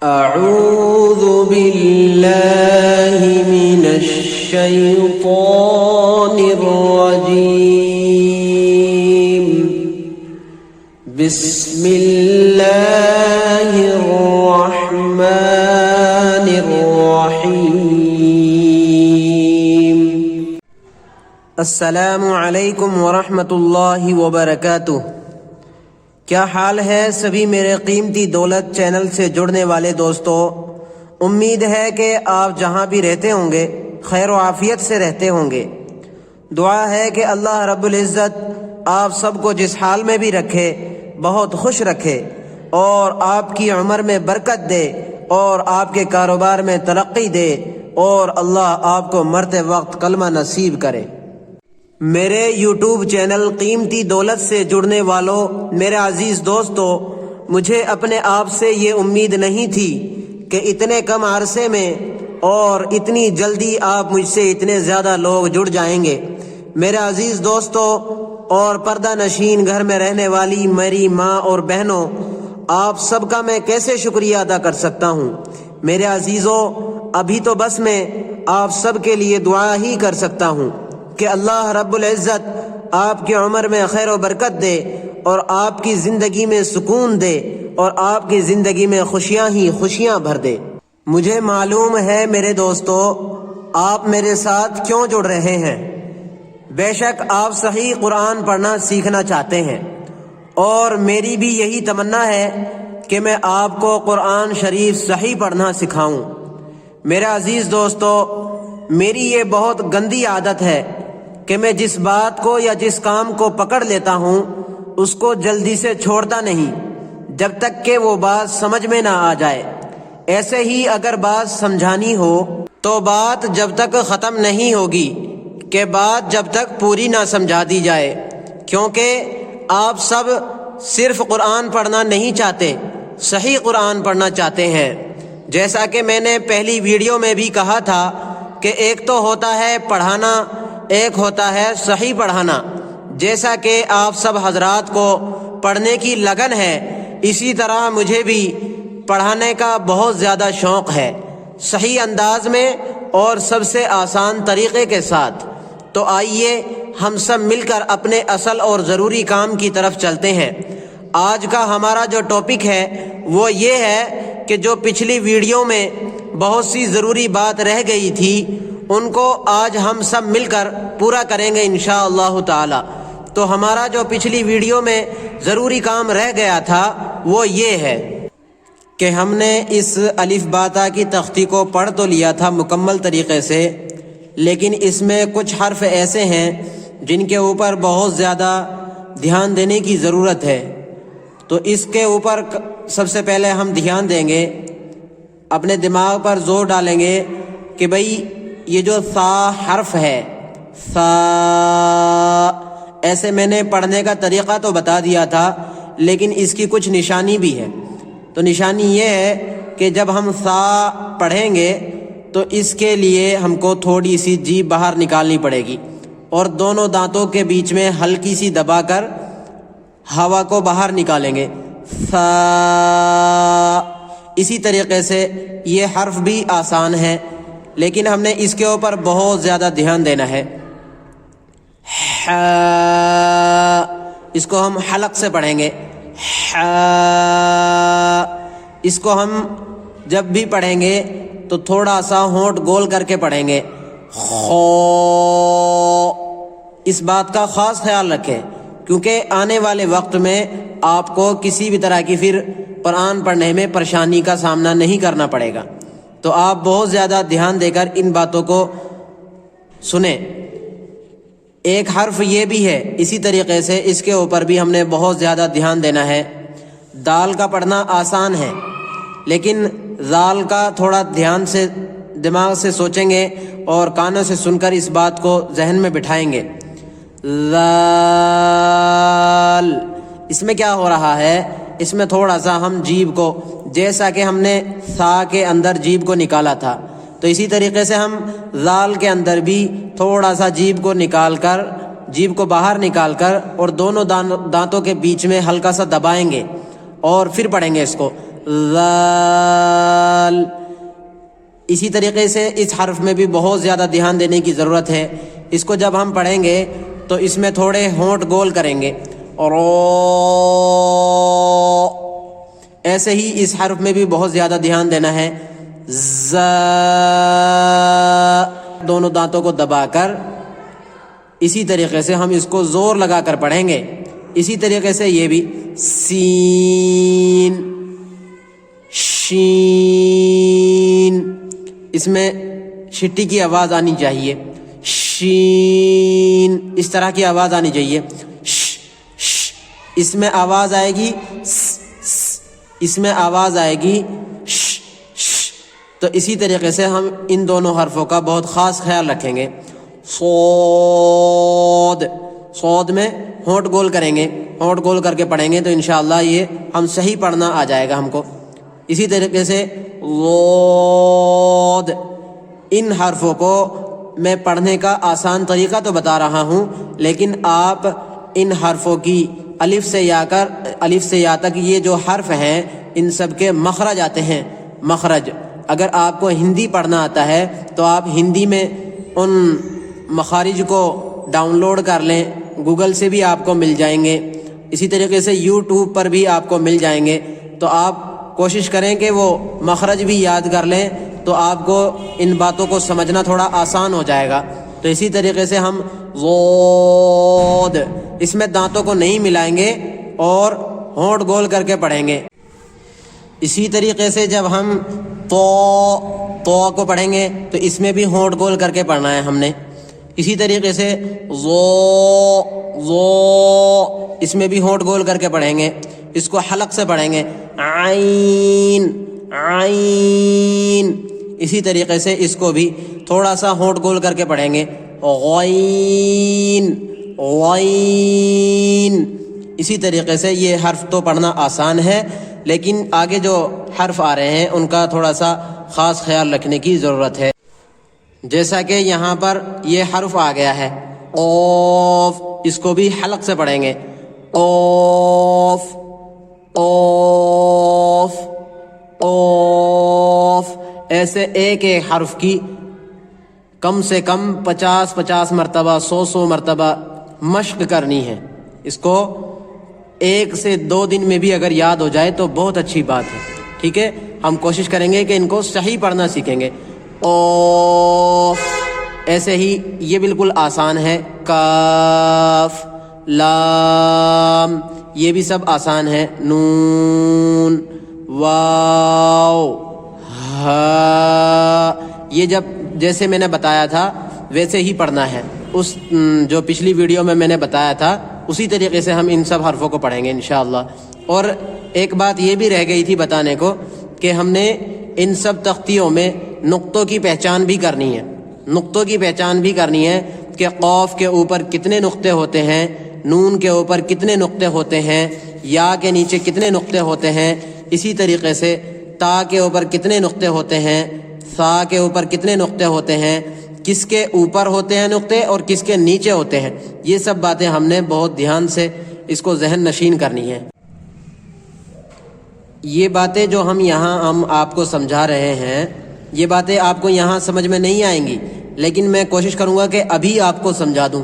أعوذ بالله من الشيطان الرجيم بسم الله الرحمن الرحيم السلام علیکم ورحمۃ اللہ وبرکاتہ۔ کیا حال ہے سبھی میرے قیمتی دولت چینل سے جڑنے والے دوستو؟ امید ہے کہ آپ جہاں بھی رہتے ہوں گے خیر و عافیت سے رہتے ہوں گے۔ دعا ہے کہ اللہ رب العزت آپ سب کو جس حال میں بھی رکھے بہت خوش رکھے اور آپ کی عمر میں برکت دے اور آپ کے کاروبار میں ترقی دے اور اللہ آپ کو مرتے وقت کلمہ نصیب کرے۔ میرے یوٹیوب چینل قیمتی دولت سے جڑنے والوں، میرے عزیز دوستو، مجھے اپنے آپ سے یہ امید نہیں تھی کہ اتنے کم عرصے میں اور اتنی جلدی آپ مجھ سے اتنے زیادہ لوگ جڑ جائیں گے۔ میرے عزیز دوستو اور پردہ نشین گھر میں رہنے والی میری ماں اور بہنوں، آپ سب کا میں کیسے شکریہ ادا کر سکتا ہوں؟ میرے عزیزوں، ابھی تو بس میں آپ سب کے لیے دعا ہی کر سکتا ہوں کہ اللہ رب العزت آپ کی عمر میں خیر و برکت دے اور آپ کی زندگی میں سکون دے اور آپ کی زندگی میں خوشیاں ہی خوشیاں بھر دے۔ مجھے معلوم ہے میرے دوستو آپ میرے ساتھ کیوں جڑ رہے ہیں۔ بے شک آپ صحیح قرآن پڑھنا سیکھنا چاہتے ہیں اور میری بھی یہی تمنا ہے کہ میں آپ کو قرآن شریف صحیح پڑھنا سکھاؤں۔ میرے عزیز دوستو، میری یہ بہت گندی عادت ہے کہ میں جس بات کو یا جس کام کو پکڑ لیتا ہوں اس کو جلدی سے چھوڑتا نہیں جب تک کہ وہ بات سمجھ میں نہ آ جائے۔ ایسے ہی اگر بات سمجھانی ہو تو بات جب تک ختم نہیں ہوگی کہ بات جب تک پوری نہ سمجھا دی جائے، کیونکہ آپ سب صرف قرآن پڑھنا نہیں چاہتے، صحیح قرآن پڑھنا چاہتے ہیں۔ جیسا کہ میں نے پہلی ویڈیو میں بھی کہا تھا کہ ایک تو ہوتا ہے پڑھانا، ایک ہوتا ہے صحیح پڑھانا۔ جیسا کہ آپ سب حضرات کو پڑھنے کی لگن ہے، اسی طرح مجھے بھی پڑھانے کا بہت زیادہ شوق ہے، صحیح انداز میں اور سب سے آسان طریقے کے ساتھ۔ تو آئیے ہم سب مل کر اپنے اصل اور ضروری کام کی طرف چلتے ہیں۔ آج کا ہمارا جو ٹاپک ہے وہ یہ ہے کہ جو پچھلی ویڈیو میں بہت سی ضروری بات رہ گئی تھی ان کو آج ہم سب مل کر پورا کریں گے انشاءاللہ تعالی۔ تو ہمارا جو پچھلی ویڈیو میں ضروری کام رہ گیا تھا وہ یہ ہے کہ ہم نے اس الف با تا کی تختی کو پڑھ تو لیا تھا مکمل طریقے سے، لیکن اس میں کچھ حرف ایسے ہیں جن کے اوپر بہت زیادہ دھیان دینے کی ضرورت ہے۔ تو اس کے اوپر سب سے پہلے ہم دھیان دیں گے، اپنے دماغ پر زور ڈالیں گے کہ بھئی یہ جو سا حرف ہے، سا، ایسے میں نے پڑھنے کا طریقہ تو بتا دیا تھا لیکن اس کی کچھ نشانی بھی ہے۔ تو نشانی یہ ہے کہ جب ہم سا پڑھیں گے تو اس کے لیے ہم کو تھوڑی سی جیب باہر نکالنی پڑے گی اور دونوں دانتوں کے بیچ میں ہلکی سی دبا کر ہوا کو باہر نکالیں گے، سا۔ اسی طریقے سے یہ حرف بھی آسان ہے لیکن ہم نے اس کے اوپر بہت زیادہ دھیان دینا ہے۔ اس کو ہم حلق سے پڑھیں گے، اس کو ہم جب بھی پڑھیں گے تو تھوڑا سا ہونٹ گول کر کے پڑھیں گے، خو۔ اس بات کا خاص خیال رکھیں کیونکہ آنے والے وقت میں آپ کو کسی بھی طرح کی پھر قرآن پڑھنے میں پریشانی کا سامنا نہیں کرنا پڑے گا۔ تو آپ بہت زیادہ دھیان دے کر ان باتوں کو سنیں۔ ایک حرف یہ بھی ہے اسی طریقے سے، اس کے اوپر بھی ہم نے بہت زیادہ دھیان دینا ہے۔ دال کا پڑھنا آسان ہے لیکن ذال کا تھوڑا دھیان سے دماغ سے سوچیں گے اور کانوں سے سن کر اس بات کو ذہن میں بٹھائیں گے۔ ذال، اس میں کیا ہو رہا ہے، اس میں تھوڑا سا ہم جیب کو، جیسا کہ ہم نے سا کے اندر جیب کو نکالا تھا تو اسی طریقے سے ہم ذال کے اندر بھی تھوڑا سا جیب کو نکال کر، جیب کو باہر نکال کر اور دونوں دانتوں کے بیچ میں ہلکا سا دبائیں گے اور پھر پڑھیں گے اس کو، ذال۔ اسی طریقے سے اس حرف میں بھی بہت زیادہ دھیان دینے کی ضرورت ہے. اس کو جب ہم پڑھیں گے تو اس میں تھوڑے ہونٹ گول کریں گے اور ایسے ہی اس حرف میں بھی بہت زیادہ دھیان دینا ہے. ز دونوں دانتوں کو دبا کر اسی طریقے سے ہم اس کو زور لگا کر پڑھیں گے. اسی طریقے سے یہ بھی سین شین، اس میں شٹی کی آواز آنی چاہیے. شین اس طرح کی آواز آنی چاہیے. ش ش اس میں آواز آئے گی س س، اس میں آواز آئے گی ش ش. تو اسی طریقے سے ہم ان دونوں حرفوں کا بہت خاص خیال رکھیں گے. صاد، صاد میں ہونٹ گول کریں گے، ہونٹ گول کر کے پڑھیں گے تو انشاءاللہ یہ ہم صحیح پڑھنا آ جائے گا ہم کو. اسی طریقے سے ضاد، ان حرفوں کو میں پڑھنے کا آسان طریقہ تو بتا رہا ہوں، لیکن آپ ان حرفوں کی الف سے یا تک یہ جو حرف ہیں ان سب کے مخرج آتے ہیں. مخرج اگر آپ کو ہندی پڑھنا آتا ہے تو آپ ہندی میں ان مخارج کو ڈاؤن لوڈ کر لیں، گوگل سے بھی آپ کو مل جائیں گے. اسی طریقے سے یوٹیوب پر بھی آپ کو مل جائیں گے. تو آپ کوشش کریں کہ وہ مخرج بھی یاد کر لیں تو آپ کو ان باتوں کو سمجھنا تھوڑا آسان ہو جائے گا. تو اسی طریقے سے ہم ضاد، اس میں دانتوں کو نہیں ملائیں گے اور ہونٹ گول کر کے پڑھیں گے. اسی طریقے سے جب ہم تو کو پڑھیں گے تو اس میں بھی ہونٹ گول کر کے پڑھنا ہے ہم نے. اسی طریقے سے ضو، اس میں بھی ہونٹ گول کر کے پڑھیں گے. اس کو حلق سے پڑھیں گے. عین عین، اسی طریقے سے اس کو بھی تھوڑا سا ہونٹ گول کر کے پڑھیں گے. غین غین، اسی طریقے سے یہ حرف تو پڑھنا آسان ہے، لیکن آگے جو حرف آ رہے ہیں ان کا تھوڑا سا خاص خیال رکھنے کی ضرورت ہے. جیسا کہ یہاں پر یہ حرف آ گیا ہے قاف، اس کو بھی حلق سے پڑھیں گے. قاف قاف قاف، ایسے ایک ایک حرف کی کم سے کم 50 مرتبہ 100 مرتبہ مشق کرنی ہے. اس کو 1 سے 2 دن میں بھی اگر یاد ہو جائے تو بہت اچھی بات ہے. ٹھیک ہے، ہم کوشش کریں گے کہ ان کو صحیح پڑھنا سیکھیں گے. قاف، ایسے ہی یہ بالکل آسان ہے. کاف لام، یہ بھی سب آسان ہے. نون واو ہا، یہ جب جیسے میں نے بتایا تھا ویسے ہی پڑھنا ہے. اس جو پچھلی ویڈیو میں نے بتایا تھا اسی طریقے سے ہم ان سب حرفوں کو پڑھیں گے انشاءاللہ. اور ایک بات یہ بھی رہ گئی تھی بتانے کو کہ ہم نے ان سب تختیوں میں نقطوں کی پہچان بھی کرنی ہے. نقطوں کی پہچان بھی کرنی ہے کہ قاف کے اوپر کتنے نقطے ہوتے ہیں، نون کے اوپر کتنے نقطے ہوتے ہیں، یا کے نیچے کتنے نقطے ہوتے ہیں. اسی طریقے سے تا کے اوپر کتنے نقطے ہوتے ہیں، ثا کے اوپر کتنے نقطے ہوتے ہیں، کس کے اوپر ہوتے ہیں نقطے اور کس کے نیچے ہوتے ہیں. یہ سب باتیں ہم نے بہت دھیان سے اس کو ذہن نشین کرنی ہے. یہ باتیں جو ہم آپ کو سمجھا رہے ہیں، یہ باتیں آپ کو یہاں سمجھ میں نہیں آئیں گی، لیکن میں کوشش کروں گا کہ ابھی آپ کو سمجھا دوں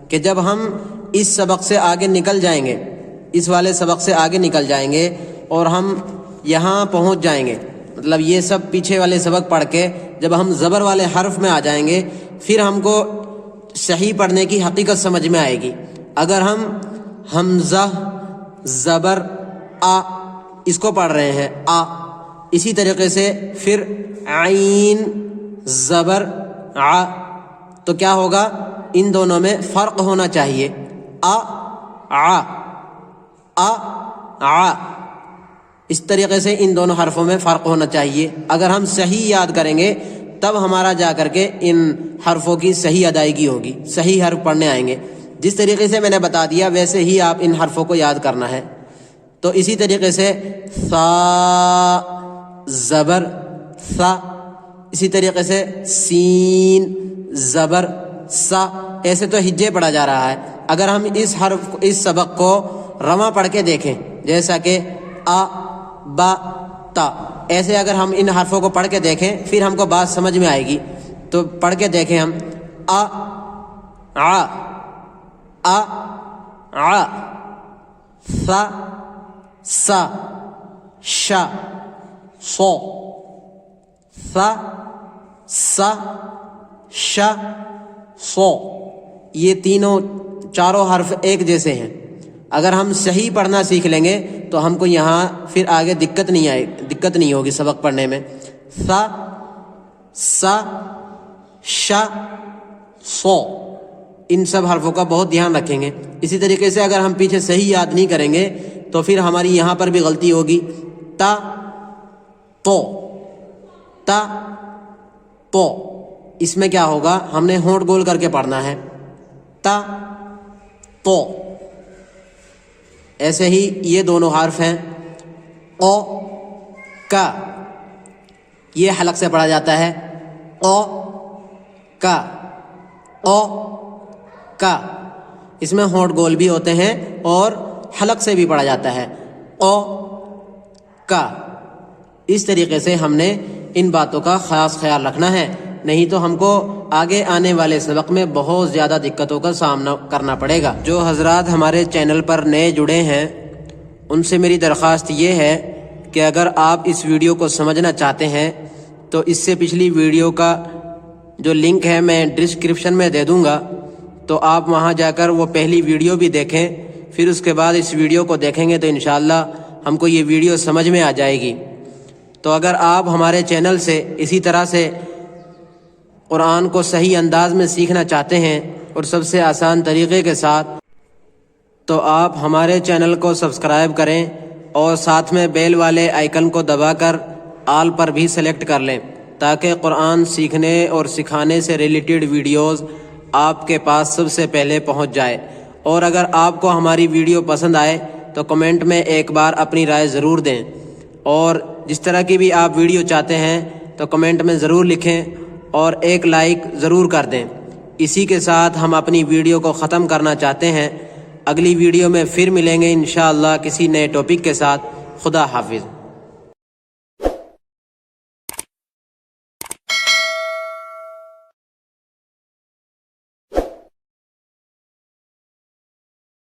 کہ جب ہم اس سبق سے آگے نکل جائیں گے، اس والے سبق سے آگے نکل جائیں گے اور ہم یہاں پہنچ جائیں گے، مطلب یہ سب پیچھے والے سبق پڑھ کے جب ہم زبر والے حرف میں آ جائیں گے پھر ہم کو صحیح پڑھنے کی حقیقت سمجھ میں آئے گی. اگر ہم حمزہ زبر آ اس کو پڑھ رہے ہیں آ، اسی طریقے سے پھر عین زبر ع، تو کیا ہوگا؟ ان دونوں میں فرق ہونا چاہیے. آ ع آ ع، اس طریقے سے ان دونوں حرفوں میں فرق ہونا چاہیے. اگر ہم صحیح یاد کریں گے تب ہمارا جا کر کے ان حرفوں کی صحیح ادائیگی ہوگی، صحیح حرف پڑھنے آئیں گے. جس طریقے سے میں نے بتا دیا ویسے ہی آپ ان حرفوں کو یاد کرنا ہے. تو اسی طریقے سے ثا زبر ثا، اسی طریقے سے سین زبر سا، ایسے تو ہجے پڑھا جا رہا ہے. اگر ہم اس سبق کو رواں پڑھ کے دیکھیں جیسا کہ آ با تا، ایسے اگر ہم ان حرفوں کو پڑھ کے دیکھیں پھر ہم کو بات سمجھ میں آئے گی. تو پڑھ کے دیکھیں ہم آ آ آ ثا سا شا صو ثا سا شا صو. یہ چاروں حرف ایک جیسے ہیں. اگر ہم صحیح پڑھنا سیکھ لیں گے تو ہم کو یہاں پھر آگے دقت نہیں ہوگی سبق پڑھنے میں. ثا سا شا صو ان سب حرفوں کا بہت دھیان رکھیں گے. اسی طریقے سے اگر ہم پیچھے صحیح یاد نہیں کریں گے تو پھر ہماری یہاں پر بھی غلطی ہوگی. تا تو تا تو اس میں کیا ہوگا, ہم نے ہونٹ گول کر کے پڑھنا ہے. تا تو. ایسے ہی یہ دونوں حرف ہیں او کا, یہ حلق سے پڑھا جاتا ہے. او کا او کا. اس میں ہونٹ گول بھی ہوتے ہیں اور حلق سے بھی پڑھا جاتا ہے. او کا. اس طریقے سے ہم نے ان باتوں کا خاص خیال رکھنا ہے, نہیں تو ہم کو آگے آنے والے سبق میں بہت زیادہ دقتوں کا سامنا کرنا پڑے گا. جو حضرات ہمارے چینل پر نئے جڑے ہیں ان سے میری درخواست یہ ہے کہ اگر آپ اس ویڈیو کو سمجھنا چاہتے ہیں تو اس سے پچھلی ویڈیو کا جو لنک ہے میں ڈسکرپشن میں دے دوں گا, تو آپ وہاں جا کر وہ پہلی ویڈیو بھی دیکھیں. پھر اس کے بعد اس ویڈیو کو دیکھیں گے تو انشاءاللہ ہم کو یہ ویڈیو سمجھ میں آ جائے گی. تو اگر آپ ہمارے چینل سے اسی طرح سے قرآن کو صحیح انداز میں سیکھنا چاہتے ہیں اور سب سے آسان طریقے کے ساتھ, تو آپ ہمارے چینل کو سبسکرائب کریں اور ساتھ میں بیل والے آئیکن کو دبا کر آل پر بھی سلیکٹ کر لیں, تاکہ قرآن سیکھنے اور سکھانے سے ریلیٹڈ ویڈیوز آپ کے پاس سب سے پہلے پہنچ جائے. اور اگر آپ کو ہماری ویڈیو پسند آئے تو کمنٹ میں ایک بار اپنی رائے ضرور دیں, اور جس طرح کی بھی آپ ویڈیو چاہتے ہیں تو کمنٹ میں ضرور لکھیں اور ایک لائک ضرور کر دیں. اسی کے ساتھ ہم اپنی ویڈیو کو ختم کرنا چاہتے ہیں. اگلی ویڈیو میں پھر ملیں گے انشاءاللہ کسی نئے ٹاپک کے ساتھ. خدا حافظ.